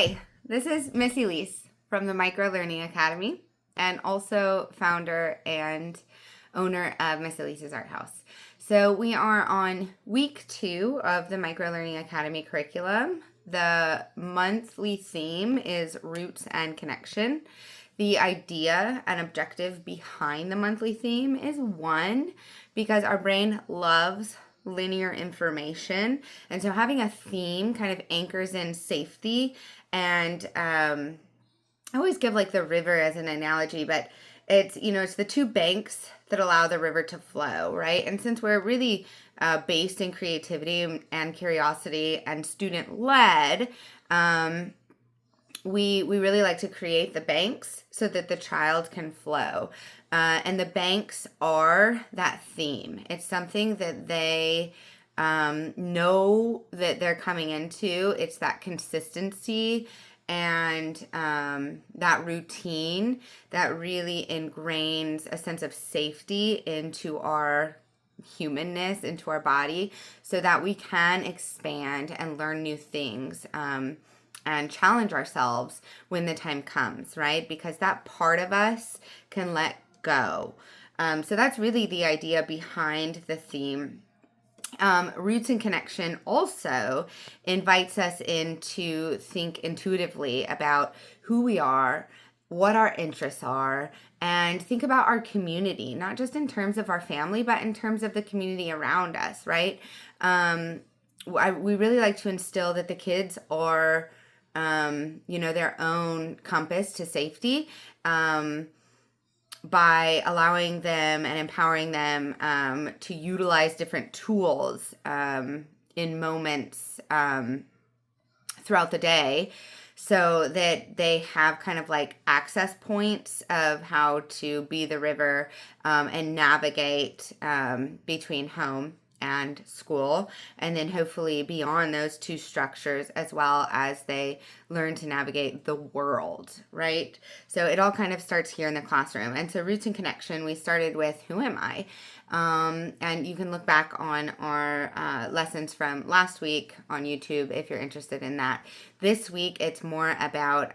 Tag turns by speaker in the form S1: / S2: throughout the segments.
S1: Hi, this is Missy Lease from the Micro Learning Academy and also founder and owner of Missy Lease's Art House. So we are on week 2 of the Micro Learning Academy curriculum. The monthly theme is roots and connection. The idea and objective behind the monthly theme is one, because our brain loves linear information, and so having a theme kind of anchors in safety. And I always give like the river as an analogy, but it's the two banks that allow the river to flow, right? And since we're really based in creativity and curiosity and student led, we really like to create the banks so that the child can flow. And the banks are that theme. It's something that they know that they're coming into. It's that consistency and that routine that really ingrains a sense of safety into our humanness, into our body, so that we can expand and learn new things. And challenge ourselves when the time comes, right? Because that part of us can let go. So that's really the idea behind the theme. Roots and connection also invites us in to think intuitively about who we are, what our interests are, and think about our community, not just in terms of our family, but in terms of the community around us, right? We really like to instill that the kids are their own compass to safety, by allowing them and empowering them to utilize different tools in moments throughout the day, so that they have kind of like access points of how to be the river and navigate between home and school, and then hopefully beyond those two structures, as well as they learn to navigate the world, right? So it all kind of starts here in the classroom. And so roots and connection, we started with who am I? And you can look back on our lessons from last week on YouTube if you're interested in that. This week, it's more about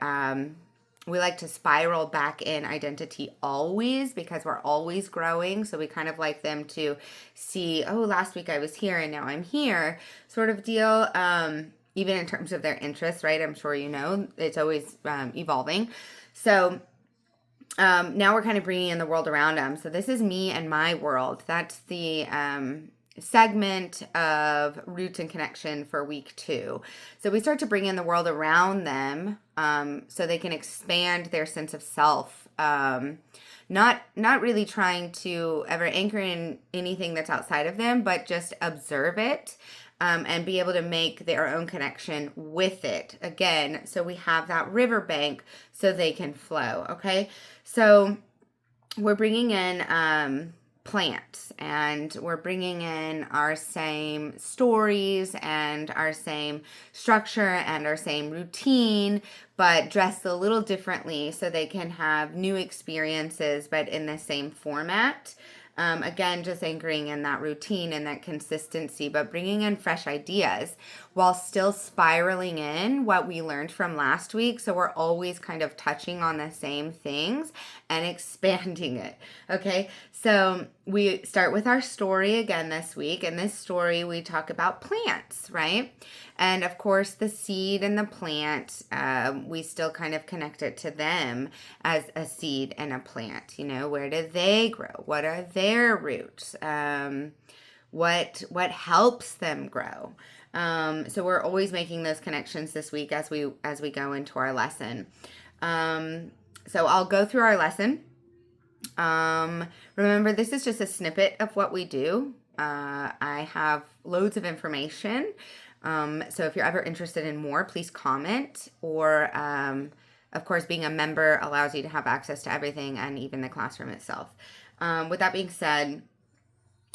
S1: we like to spiral back in identity always, because we're always growing. So we kind of like them to see, oh, last week I was here and now I'm here, sort of deal. Even in terms of their interests, right? I'm sure you know, it's always evolving. So now we're kind of bringing in the world around them. So this is me and my world. That's the segment of roots and connection for week 2. So we start to bring in the world around them so they can expand their sense of self. Not really trying to ever anchor in anything that's outside of them, but just observe it. And be able to make their own connection with it. Again, so we have that riverbank so they can flow, okay? So we're bringing in plants, and we're bringing in our same stories and our same structure and our same routine, but dressed a little differently so they can have new experiences, but in the same format. Again, just anchoring in that routine and that consistency, but bringing in fresh ideas while still spiraling in what we learned from last week. So we're always kind of touching on the same things and expanding it. Okay, so we start with our story again this week. In this story, we talk about plants, right? And of course, the seed and the plant, we still kind of connect it to them as a seed and a plant. You know, where do they grow? What are their roots? What helps them grow? So we're always making those connections this week as we go into our lesson. So I'll go through our lesson. Remember, this is just a snippet of what we do. I have loads of information. So if you're ever interested in more, please comment, or of course, being a member allows you to have access to everything, and even the classroom itself. With that being said,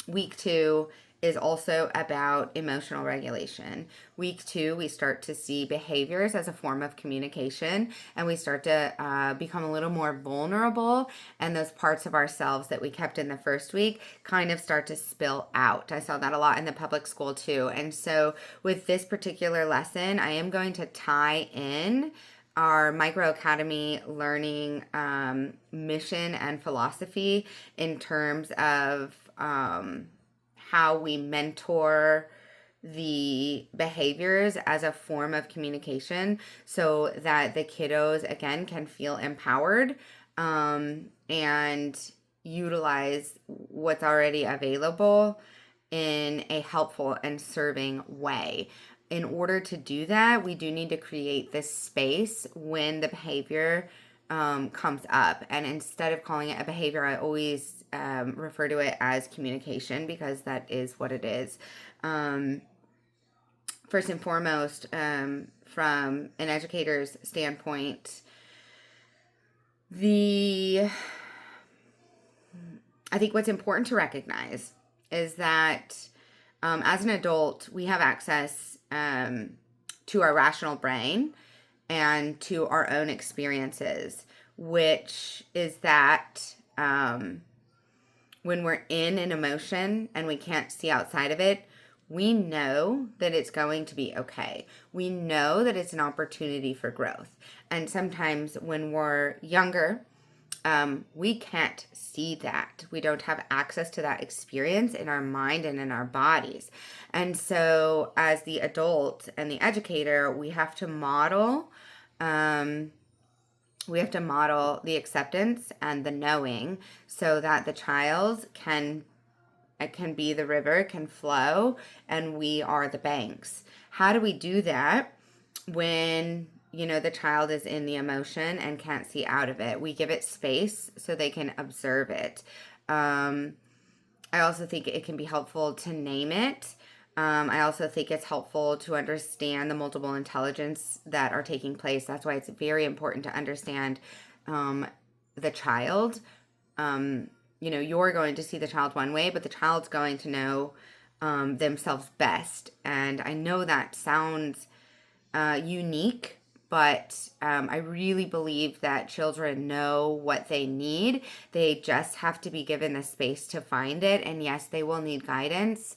S1: week 2 is also about emotional regulation. Week 2, we start to see behaviors as a form of communication, and we start to become a little more vulnerable, and those parts of ourselves that we kept in the first week kind of start to spill out. I saw that a lot in the public school too. And so with this particular lesson, I am going to tie in our Micro Academy learning mission and philosophy in terms of how we mentor the behaviors as a form of communication so that the kiddos, again, can feel empowered and utilize what's already available in a helpful and serving way. In order to do that, we do need to create this space when the behavior comes up. And instead of calling it a behavior, I always refer to it as communication, because that is what it is. First and foremost, from an educator's standpoint, I think what's important to recognize is that as an adult, we have access to our rational brain and to our own experiences, which is that when we're in an emotion and we can't see outside of it, we know that it's going to be okay. We know that it's an opportunity for growth. And sometimes when we're younger, we can't see that. We don't have access to that experience in our mind and in our bodies. And so as the adult and the educator, we have to model the acceptance and the knowing so that the child can be the river, can flow, and we are the banks. How do we do that when the child is in the emotion and can't see out of it? We give it space so they can observe it. I also think it can be helpful to name it. I also think it's helpful to understand the multiple intelligence that are taking place. That's why it's very important to understand the child. You're going to see the child one way, but the child's going to know themselves best. And I know that sounds unique, but I really believe that children know what they need. They just have to be given the space to find it. And yes, they will need guidance.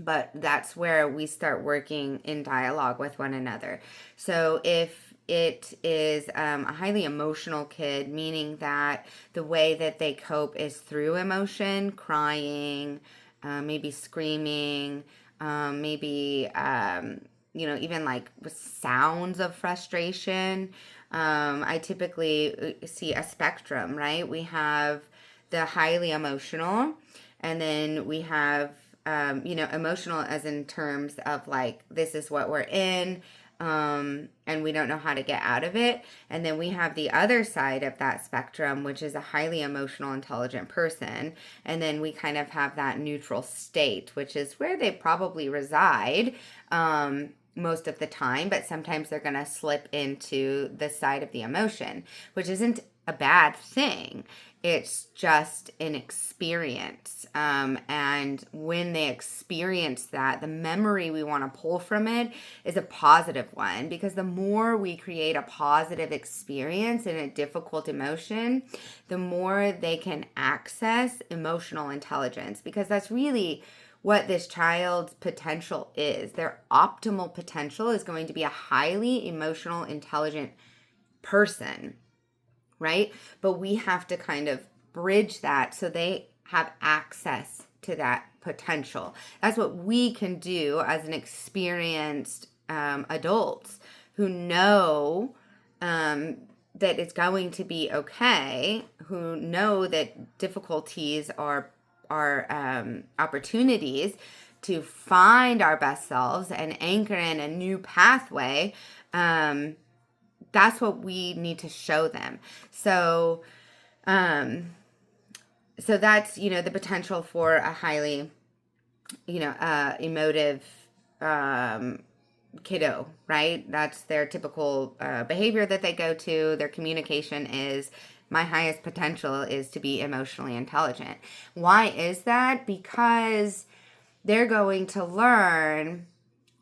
S1: But that's where we start working in dialogue with one another. So if it is a highly emotional kid, meaning that the way that they cope is through emotion, crying, maybe screaming, maybe even like sounds of frustration. I typically see a spectrum, right? We have the highly emotional, and then we have, emotional as in terms of like, this is what we're in, and we don't know how to get out of it. And then we have the other side of that spectrum, which is a highly emotional, intelligent person. And then we kind of have that neutral state, which is where they probably reside most of the time, but sometimes they're going to slip into the side of the emotion, which isn't a bad thing. It's just an experience. And when they experience that, the memory we want to pull from it is a positive one, because the more we create a positive experience in a difficult emotion, the more they can access emotional intelligence, because that's really what this child's potential is. Their optimal potential is going to be a highly emotional, intelligent person, right? But we have to kind of bridge that so they have access to that potential. That's what we can do as an experienced adults who know that it's going to be okay, who know that difficulties are opportunities to find our best selves and anchor in a new pathway. That's what we need to show them. So that's, the potential for a highly, emotive kiddo, right? That's their typical behavior that they go to. Their communication is my highest potential is to be emotionally intelligent. Why is that? Because they're going to learn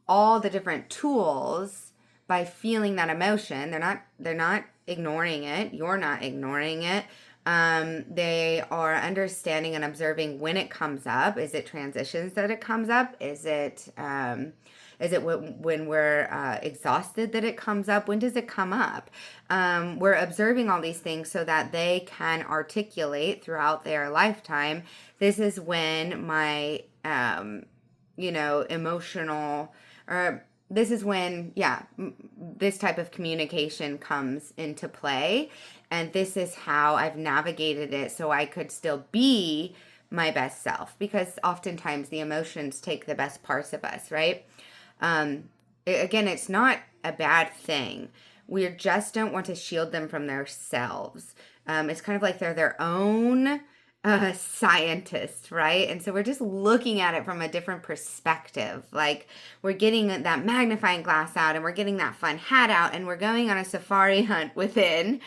S1: all the different tools by feeling that emotion. They're not ignoring it. You're not ignoring it. They are understanding and observing when it comes up. Is it transitions that it comes up? Is it when we're exhausted that it comes up? When does it come up? We're observing all these things so that they can articulate throughout their lifetime. This is when my, emotional, or this is when, this type of communication comes into play. And this is how I've navigated it so I could still be my best self. Because oftentimes the emotions take the best parts of us, right? Again, it's not a bad thing. We just don't want to shield them from themselves. It's kind of like they're their own scientist, right? And so we're just looking at it from a different perspective. Like we're getting that magnifying glass out and we're getting that fun hat out and we're going on a safari hunt within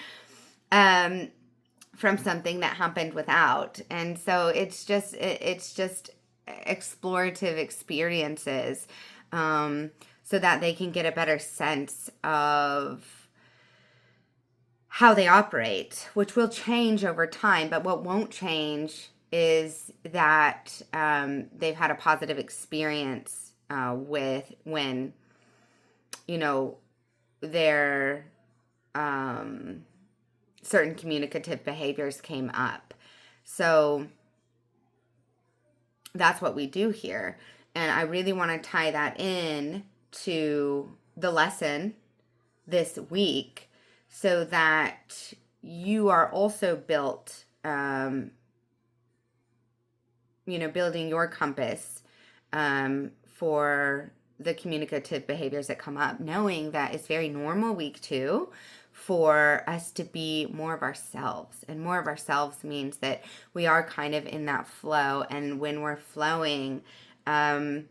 S1: from something that happened without. And so it's just explorative experiences so that they can get a better sense of how they operate, which will change over time. But what won't change is that they've had a positive experience with when, their certain communicative behaviors came up. So that's what we do here. And I really want to tie that in to the lesson this week so that you are also built, building your compass for the communicative behaviors that come up, knowing that it's very normal week 2 for us to be more of ourselves. And more of ourselves means that we are kind of in that flow. And when we're flowing, parts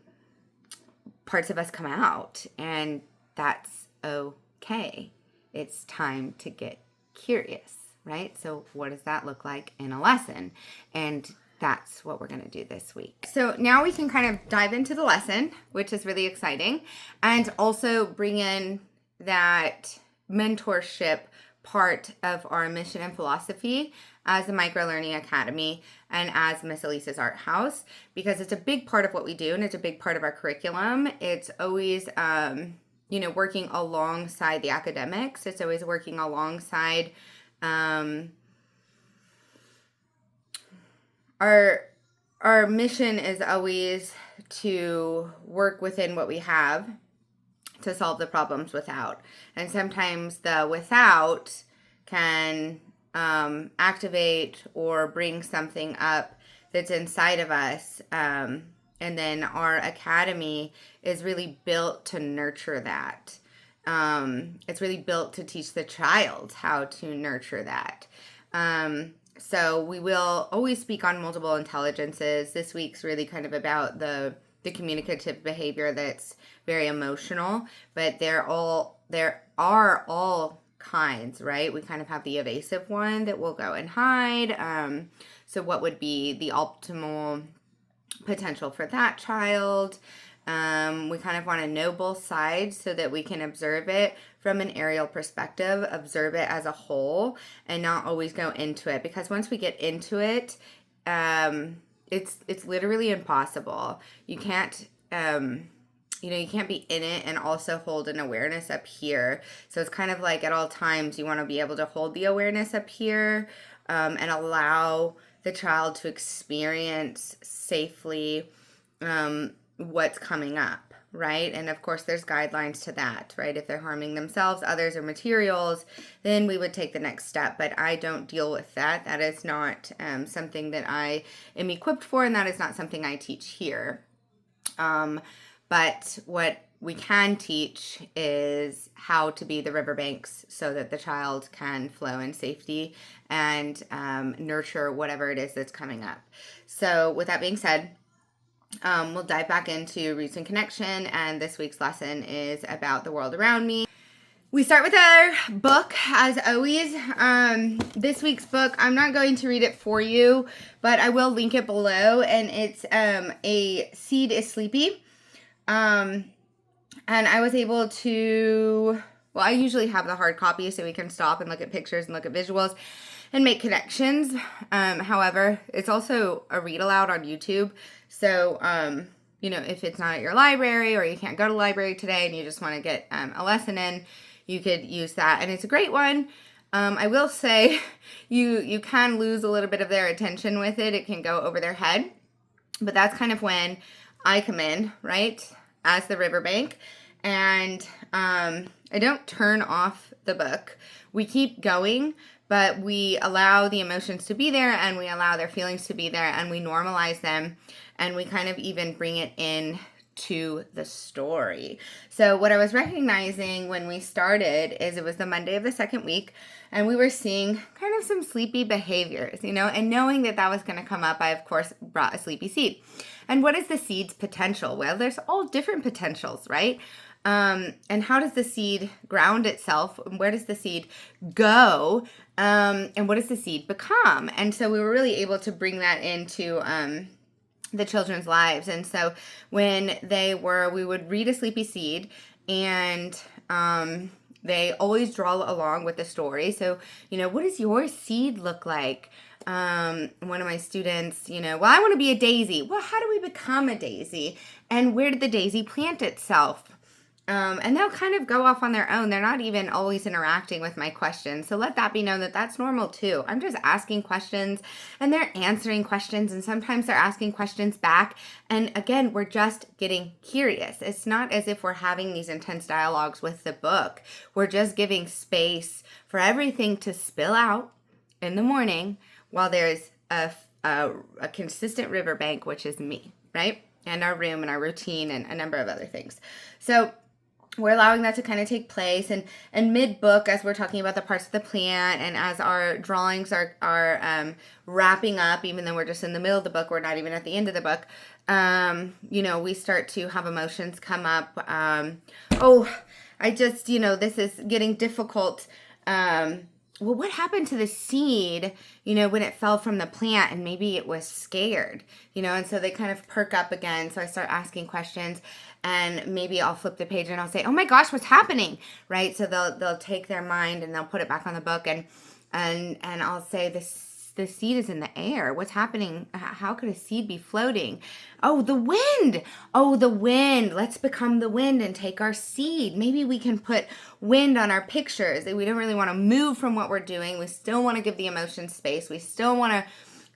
S1: of us come out, and that's okay. It's time to get curious, right? So what does that look like in a lesson? And that's what we're going to do this week. So now we can kind of dive into the lesson, which is really exciting, and also bring in that mentorship part of our mission and philosophy as a microlearning academy and as Miss Elisa's Art House, because it's a big part of what we do and it's a big part of our curriculum. It's always, working alongside the academics. It's always working alongside our mission is always to work within what we have to solve the problems without. And sometimes the without can activate or bring something up that's inside of us. And then our academy is really built to nurture that. It's really built to teach the child how to nurture that. So we will always speak on multiple intelligences. This week's really kind of about the communicative behavior that's very emotional, but there are all kinds, right? We kind of have the evasive one that will go and hide. So what would be the optimal potential for that child? We kind of want to know both sides so that we can observe it from an aerial perspective, observe it as a whole, and not always go into it. Because once we get into it, it's literally impossible. You can't, you can't be in it and also hold an awareness up here. So it's kind of like at all times you want to be able to hold the awareness up here and allow the child to experience safely what's coming up, right? And of course there's guidelines to that, right? If they're harming themselves, others, or materials, then we would take the next step. But I don't deal with that. That is not something that I am equipped for, and that is not something I teach here. But what we can teach is how to be the riverbanks so that the child can flow in safety and nurture whatever it is that's coming up. So with that being said, we'll dive back into roots and connection, and this week's lesson is about the world around me. We start with our book, as always. This week's book, I'm not going to read it for you, but I will link it below, and it's A Seed is Sleepy. And I was able to, well, I usually have the hard copy so we can stop and look at pictures and look at visuals and make connections. However, it's also a read aloud on YouTube. So, if it's not at your library or you can't go to the library today and you just want to get a lesson in, you could use that. And it's a great one. I will say you can lose a little bit of their attention with it. It can go over their head. But that's kind of when I come in, right, as the riverbank. And I don't turn off the book. We keep going, but we allow the emotions to be there, and we allow their feelings to be there, and we normalize them, and we kind of even bring it in to the story. So what I was recognizing when we started is it was the Monday of the second week, and we were seeing kind of some sleepy behaviors, and knowing that that was going to come up, I of course brought a sleepy seed. And what is the seed's potential? Well, there's all different potentials, right? And how does the seed ground itself? Where does the seed go? And what does the seed become? And so we were really able to bring that into the children's lives. And so when we would read a sleepy seed, and they always draw along with the story. So, what does your seed look like? One of my students, well, I want to be a daisy. Well, how do we become a daisy? And where did the daisy plant itself? And they'll kind of go off on their own. They're not even always interacting with my questions. So let that be known that that's normal too. I'm just asking questions, and they're answering questions, and sometimes they're asking questions back. And again, we're just getting curious. It's not as if we're having these intense dialogues with the book. We're just giving space for everything to spill out in the morning while there's a consistent riverbank, which is me, right? And our room and our routine and a number of other things. So we're allowing that to kind of take place, and mid-book, as we're talking about the parts of the plant, and as our drawings are wrapping up, even though we're just in the middle of the book, we're not even at the end of the book, we start to have emotions come up. This is getting difficult. Well, what happened to the seed, when it fell from the plant, and maybe it was scared, and so they kind of perk up again. So I start asking questions, and maybe I'll flip the page and I'll say, oh my gosh, what's happening? Right. So they'll take their mind and they'll put it back on the book, and I'll say, the seed is in the air. What's happening? How could a seed be floating? Oh, the wind. Oh, the wind. Let's become the wind and take our seed. Maybe we can put wind on our pictures. We don't really want to move from what we're doing. We still want to give the emotion space. We still want to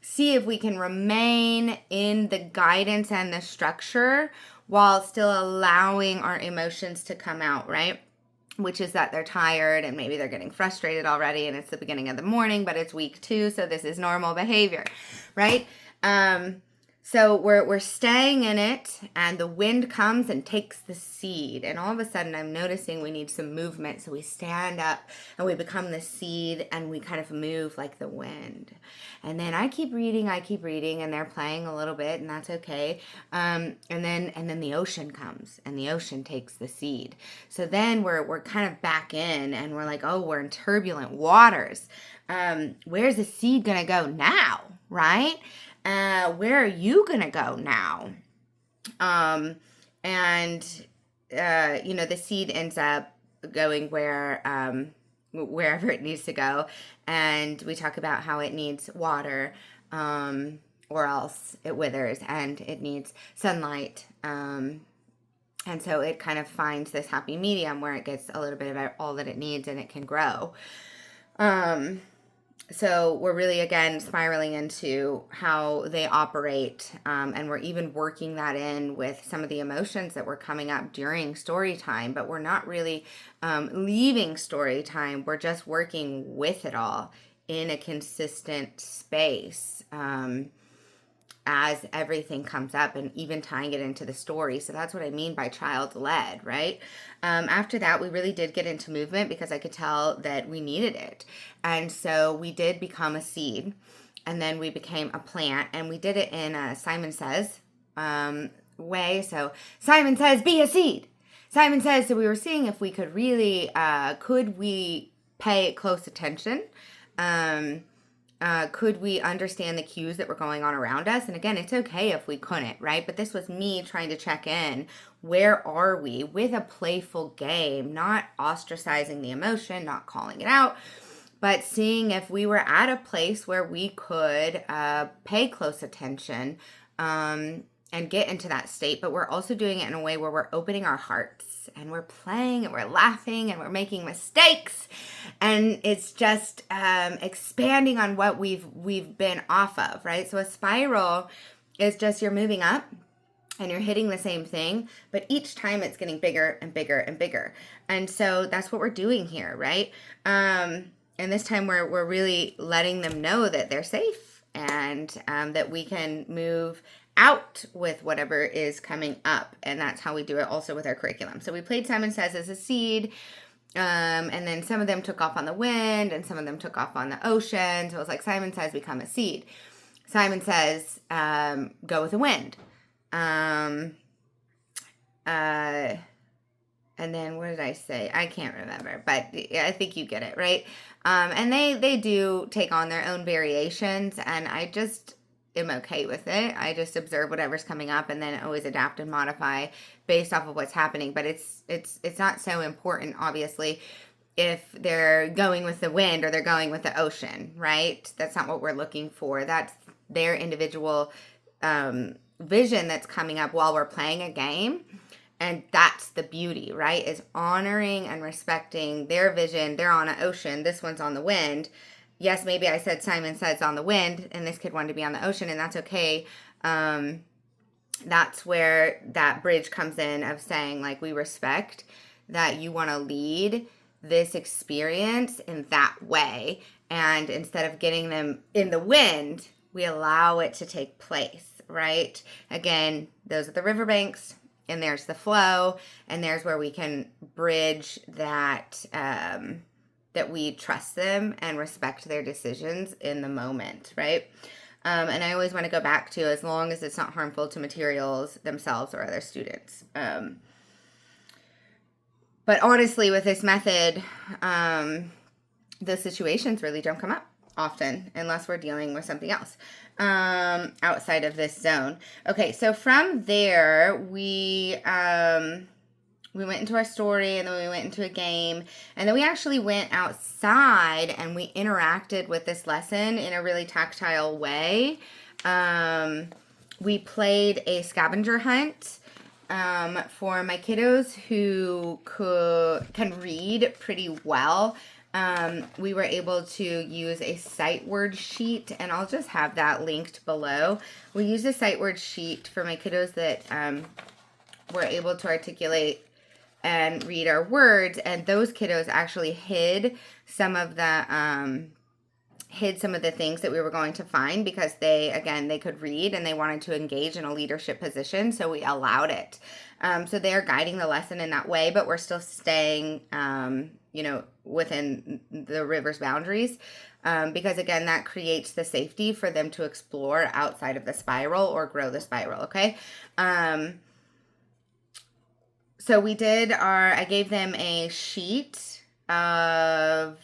S1: see if we can remain in the guidance and the structure while still allowing our emotions to come out, right? Which is that they're tired, and maybe they're getting frustrated already, and it's the beginning of the morning, but it's week 2, so this is normal behavior, right? So we're staying in it, and the wind comes and takes the seed, and all of a sudden I'm noticing we need some movement, so we stand up and we become the seed, and we kind of move like the wind. And then I keep reading, and they're playing a little bit, and that's okay. And then the ocean comes, and the ocean takes the seed. So then we're kind of back in, and we're like, oh, we're in turbulent waters. Where's the seed gonna go now, right? Where are you gonna go now? The seed ends up going wherever it needs to go, and we talk about how it needs water, or else it withers, and it needs sunlight, and so it kind of finds this happy medium where it gets a little bit of all that it needs, and it can grow. So we're really, again, spiraling into how they operate, and we're even working that in with some of the emotions that were coming up during story time, but we're not really leaving story time. We're just working with it all in a consistent space as everything comes up, and even tying it into the story. So that's what I mean by child-led, right? After that, we really did get into movement because I could tell that we needed it. And so we did become a seed, and then we became a plant, and we did it in a Simon Says way. So Simon says, be a seed. Simon Says, so we were seeing if we could really, could we pay close attention? Could we understand the cues that were going on around us? And again, it's okay if we couldn't, right? But this was me trying to check in. Where are we with a playful game, not ostracizing the emotion, not calling it out, but seeing if we were at a place where we could pay close attention and get into that state. But we're also doing it in a way where we're opening our hearts and we're playing and we're laughing and we're making mistakes. And it's just expanding on what we've been off of, right? So a spiral is just you're moving up and you're hitting the same thing, but each time it's getting bigger and bigger and bigger. And so that's what we're doing here, right? And this time we're really letting them know that they're safe and that we can move out with whatever is coming up. And that's how we do it also with our curriculum. So we played Simon Says as a seed. And then some of them took off on the wind and some of them took off on the ocean. So it was like Simon Says, become a seed. Simon Says, go with the wind. And then what did I say? I can't remember, but I think you get it, right? And they do take on their own variations, and I just am okay with it. I just observe whatever's coming up and then always adapt and modify based off of what's happening. But it's not so important, obviously, if they're going with the wind or they're going with the ocean, right? That's not what we're looking for. That's their individual vision that's coming up while we're playing a game. And that's the beauty, right? Is honoring and respecting their vision. They're on an ocean. This one's on the wind. Yes, maybe I said Simon Says on the wind, and this kid wanted to be on the ocean, and that's okay. That's where that bridge comes in of saying, like, we respect that you want to lead this experience in that way. And instead of getting them in the wind, we allow it to take place, right? Again, those are the riverbanks. And there's the flow, and there's where we can bridge that, that we trust them and respect their decisions in the moment, right? And I always want to go back to as long as it's not harmful to materials themselves or other students. But honestly, with this method, those situations really don't come up often unless we're dealing with something else outside of this zone. Okay, so from there we went into our story, and then we went into a game, and then we actually went outside and we interacted with this lesson in a really tactile way. We played a scavenger hunt for my kiddos who can read pretty well. We were able to use a sight word sheet, and I'll just have that linked below. We used a sight word sheet for my kiddos that were able to articulate and read our words, and those kiddos actually hid some of the things that we were going to find because they could read and they wanted to engage in a leadership position, so we allowed it. So they're guiding the lesson in that way, but we're still staying within the river's boundaries, because again, that creates the safety for them to explore outside of the spiral or grow the spiral. Okay. So we I gave them a sheet of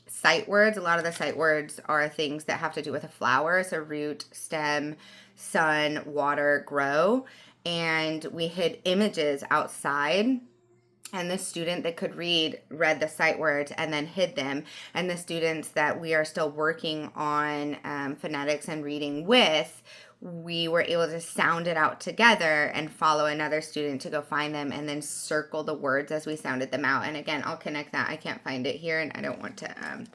S1: sight words. A lot of the sight words are things that have to do with a flower. So root, stem, sun, water, grow. And we hid images outside. And the student that could read the sight words and then hid them. And the students that we are still working on phonetics and reading with, we were able to sound it out together and follow another student to go find them and then circle the words as we sounded them out. And again, I'll connect that. I can't find it here, and I don't want to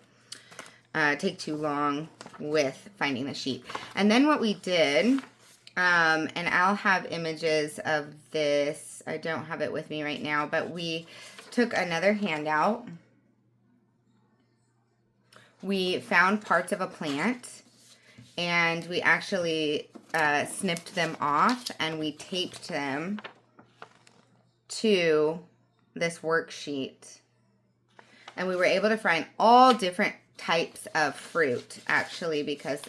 S1: take too long with finding the sheet. And then what we did, and I'll have images of this. I don't have it with me right now, but we took another handout. We found parts of a plant, and we actually snipped them off, and we taped them to this worksheet. And we were able to find all different types of fruit, actually, because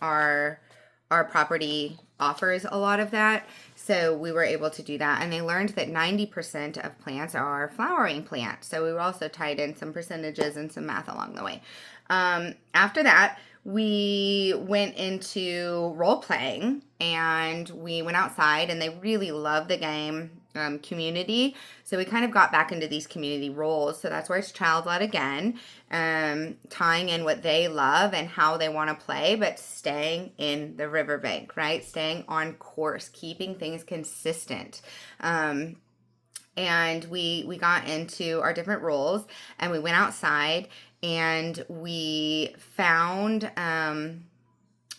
S1: our our property offers a lot of that. So we were able to do that. And they learned that 90% of plants are flowering plants. So we were also tied in some percentages and some math along the way. After that, we went into role playing and we went outside, and they really loved the game Community. So we kind of got back into these community roles. So that's where it's child-led again, tying in what they love and how they want to play, but staying in the riverbank, right? Staying on course, keeping things consistent. And we got into our different roles, and we went outside, and we found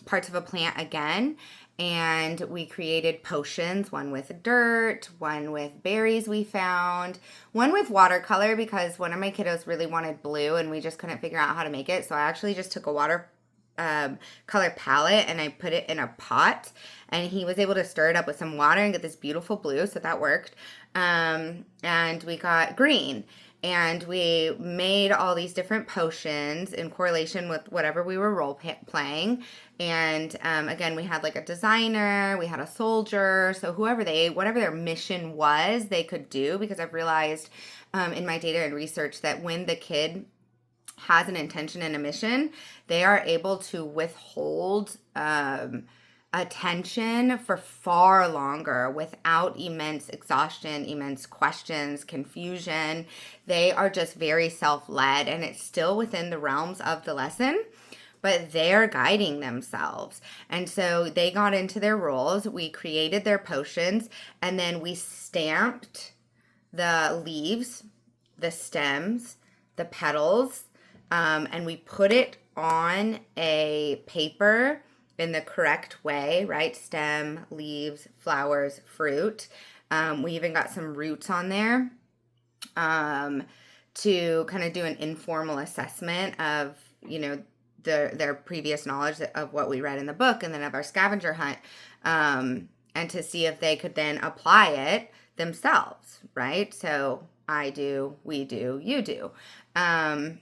S1: parts of a plant again, and we created potions, one with dirt, one with berries we found, one with watercolor because one of my kiddos really wanted blue and we just couldn't figure out how to make it. So I actually just took a water color palette and I put it in a pot, and he was able to stir it up with some water and get this beautiful blue, so that worked. And we got green, and we made all these different potions in correlation with whatever we were role playing. And again, we had like a designer, we had a soldier, so whatever their mission was, they could do, because I've realized in my data and research that when the kid has an intention and a mission, they are able to withhold attention for far longer without immense exhaustion, immense questions, confusion. They are just very self-led, and it's still within the realms of the lesson, but they're guiding themselves. And so they got into their roles, we created their potions, and then we stamped the leaves, the stems, the petals, and we put it on a paper in the correct way, right? Stem, leaves, flowers, fruit. We even got some roots on there to kind of do an informal assessment of, their previous knowledge of what we read in the book, and then of our scavenger hunt, and to see if they could then apply it themselves, right? So I do, we do, you do. And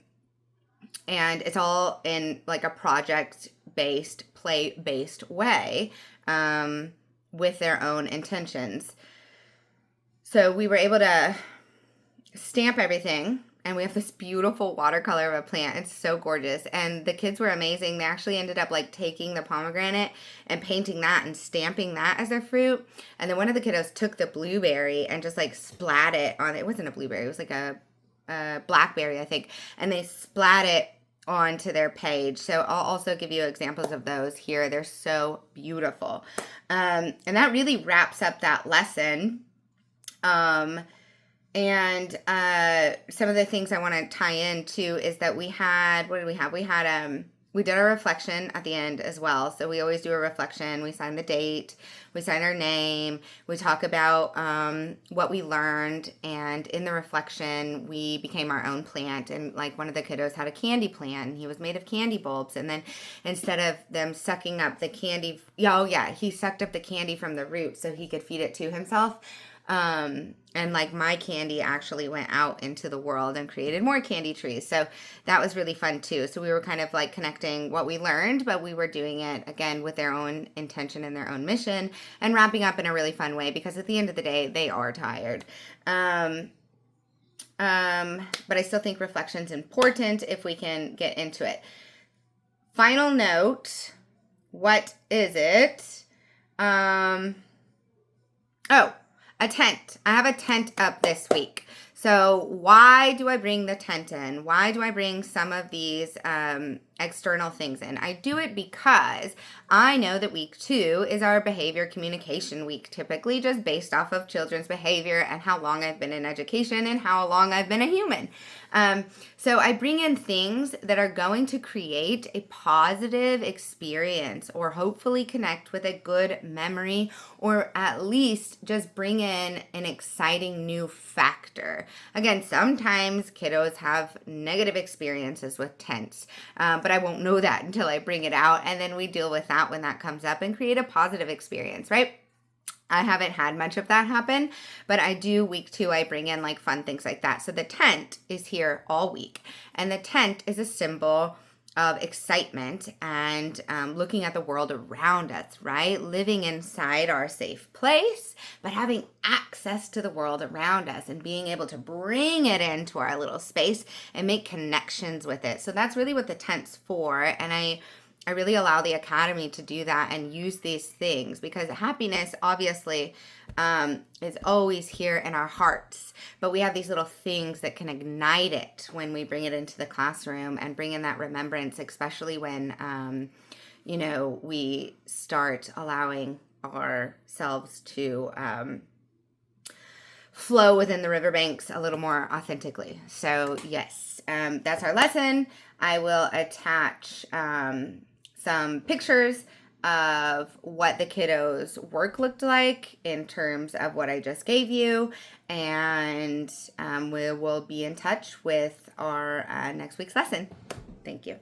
S1: it's all in like a project-based, play-based way, with their own intentions. So we were able to stamp everything, and we have this beautiful watercolor of a plant. It's so gorgeous. And the kids were amazing. They actually ended up like taking the pomegranate and painting that and stamping that as their fruit. And then one of the kiddos took the blueberry and just like splat it on it. It wasn't a blueberry. It was like a blackberry, I think. And they splat it onto their page. So I'll also give you examples of those here. They're so beautiful. And that really wraps up that lesson. And some of the things I want to tie into is that we had, what did we have? We did a reflection at the end as well. So we always do a reflection. We sign the date, we sign our name, we talk about what we learned, and in the reflection, we became our own plant. And like one of the kiddos had a candy plant, and he was made of candy bulbs. And then instead of them sucking up the candy, he sucked up the candy from the root so he could feed it to himself. And like my candy actually went out into the world and created more candy trees. So that was really fun too. So we were kind of like connecting what we learned, but we were doing it again with their own intention and their own mission, and wrapping up in a really fun way, because at the end of the day, they are tired. But I still think reflection's important if we can get into it. Final note. What is it? A tent. I have a tent up this week. So why do I bring the tent in? Why do I bring some of these external things in? I do it because I know that week 2 is our behavior communication week, typically just based off of children's behavior and how long I've been in education and how long I've been a human. So I bring in things that are going to create a positive experience, or hopefully connect with a good memory, or at least just bring in an exciting new factor. Again, sometimes kiddos have negative experiences with tents, but I won't know that until I bring it out, and then we deal with that when that comes up and create a positive experience, right? I haven't had much of that happen, but I do week 2, I bring in like fun things like that. So the tent is here all week, and the tent is a symbol of excitement and looking at the world around us, right? Living inside our safe place, but having access to the world around us and being able to bring it into our little space and make connections with it. So that's really what the tent's for. And I really allow the academy to do that and use these things, because happiness obviously is always here in our hearts, but we have these little things that can ignite it when we bring it into the classroom and bring in that remembrance, especially when we start allowing ourselves to flow within the riverbanks a little more authentically. So yes, that's our lesson. I will attach some pictures of what the kiddos' work looked like in terms of what I just gave you, and we will be in touch with our next week's lesson. Thank you.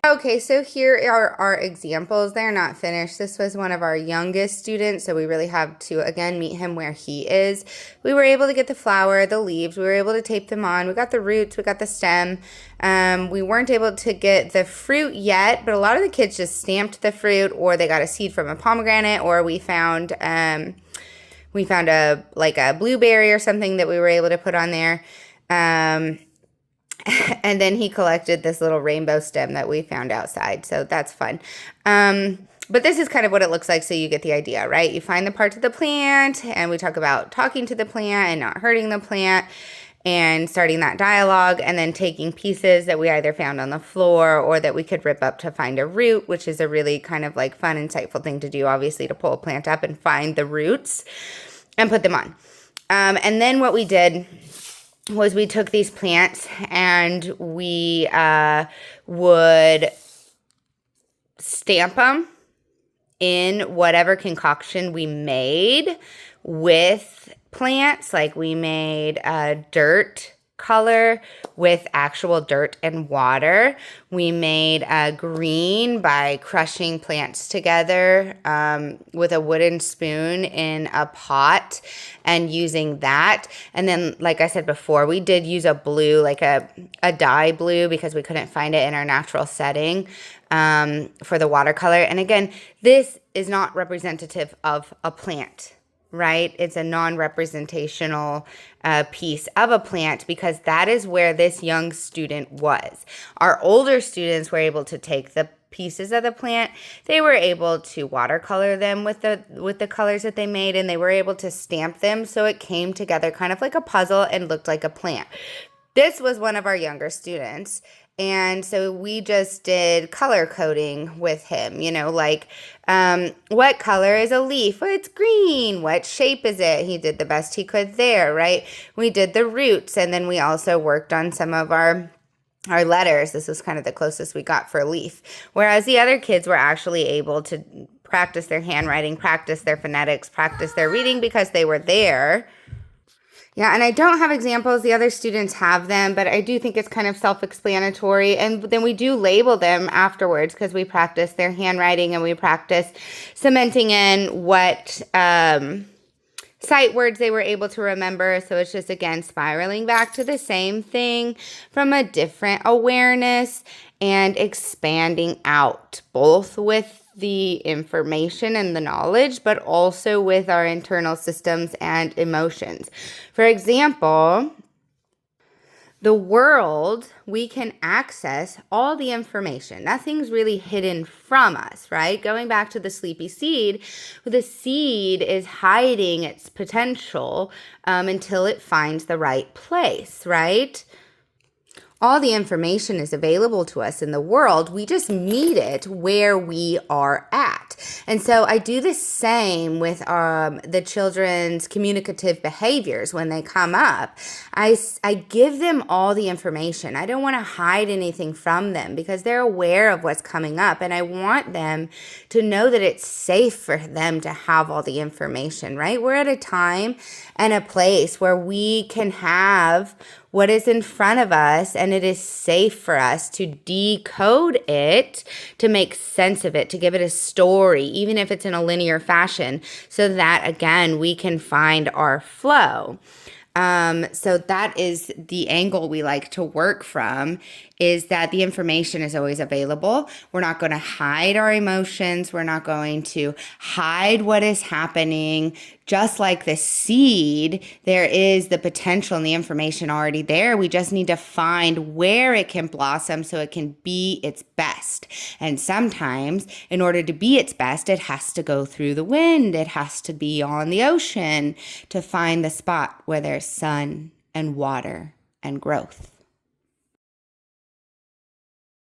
S1: Okay, so here are our examples. They're not finished. This was one of our youngest students, so we really have to, again, meet him where he is. We were able to get the flower, the leaves. We were able to tape them on. We got the roots. We got the stem. We weren't able to get the fruit yet, but a lot of the kids just stamped the fruit, or they got a seed from a pomegranate, or we found a blueberry or something that we were able to put on there. And then he collected this little rainbow stem that we found outside. So that's fun. But this is kind of what it looks like, so you get the idea, right? You find the parts of the plant, and we talk about talking to the plant and not hurting the plant and starting that dialogue, and then taking pieces that we either found on the floor or that we could rip up to find a root, which is a really kind of like fun, insightful thing to do, obviously, to pull a plant up and find the roots and put them on. And then what we did was we took these plants and we would stamp them in whatever concoction we made with plants. Like we made a dirt color with actual dirt and water. We made a green by crushing plants together with a wooden spoon in a pot and using that. And then, like I said before, we did use a blue, like a dye blue, because we couldn't find it in our natural setting for the watercolor. And again, this is not representative of a plant, right? It's a non-representational piece of a plant, because that is where this young student was. Our older students were able to take the pieces of the plant. They were able to watercolor them with the colors that they made, and they were able to stamp them so it came together kind of like a puzzle and looked like a plant. This was one of our younger students. And so we just did color coding with him, like what color is a leaf? Well, it's green. What shape is it? He did the best he could there, right? We did the roots, and then we also worked on some of our letters. This was kind of the closest we got for a leaf. Whereas the other kids were actually able to practice their handwriting, practice their phonetics, practice their reading, because they were there. Yeah, and I don't have examples. The other students have them, but I do think it's kind of self-explanatory. And then we do label them afterwards, because we practice their handwriting and we practice cementing in what sight words they were able to remember. So it's just, again, spiraling back to the same thing from a different awareness and expanding out, both with the information and the knowledge, but also with our internal systems and emotions. For example, the world, we can access all the information. Nothing's really hidden from us, right? Going back to the sleepy seed, the seed is hiding its potential until it finds the right place, right? All the information is available to us in the world. We just meet it where we are at. And so I do the same with the children's communicative behaviors when they come up. I give them all the information. I don't want to hide anything from them, because they're aware of what's coming up. And I want them to know that it's safe for them to have all the information, right? We're at a time and a place where we can have what is in front of us, and it is safe for us to decode it, to make sense of it, to give it a story, even if it's in a linear fashion, so that, again, we can find our flow. So that is the angle we like to work from, is that the information is always available. We're not going to hide our emotions. We're not going to hide what is happening. Just like the seed, there is the potential and the information already there. We just need to find where it can blossom so it can be its best. And sometimes, in order to be its best, it has to go through the wind. It has to be on the ocean to find the spot where there's sun and water and growth.